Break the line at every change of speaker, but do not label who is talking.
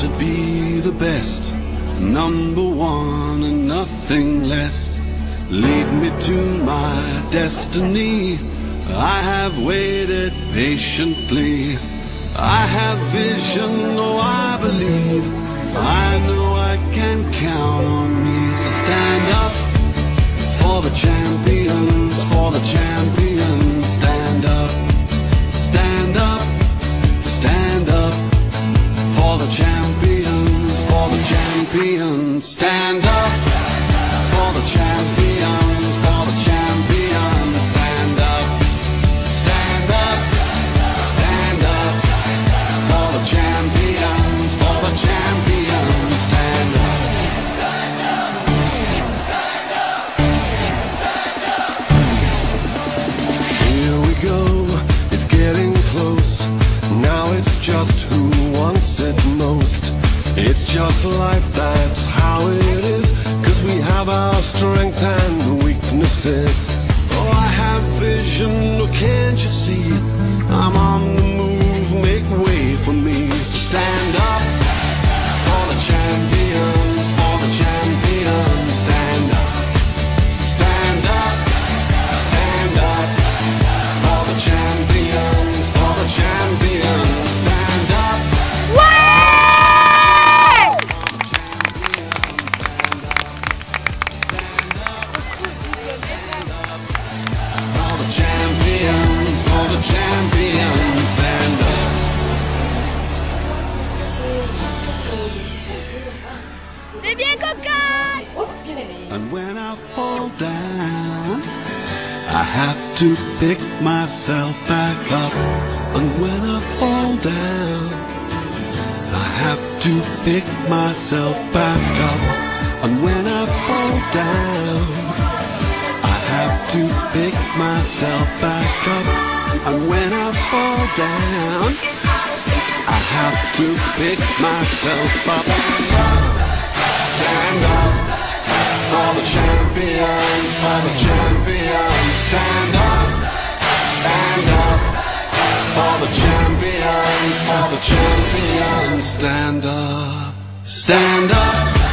to be the best, number one and nothing less. Lead me to my destiny. I have waited patiently. I have vision, though I believe. I know I can count on me. So stand up for the champions, for the champions. Stand up, stand up, stand up for the champions, for the champions. Stand up for the champions, for the champions. Stand up, stand up, stand up for the champions, for the champions. Stand up, stand up, stand up, stand up. Here we go, it's getting close. Now it's just who wants it most. It's just life, that's how it is. 'Cause we have our strengths and weaknesses. Oh, I have vision, oh, can't you see? I'm on the move, make way for me. So stand up for the champions, for the champions. Stand up, stand up, stand up for the champions, for the champions. Stand up. Champions, for the champions, stand up.
C'est bien, coca.
And when I fall down, I have to pick myself back up. And when I fall down, I have to pick myself back up. And when I fall down, I have to pick myself back up. And when I fall down, I have to pick myself up. Stand up for the champions, for the champions. Stand up for the champions, for the champions. Stand up, stand up.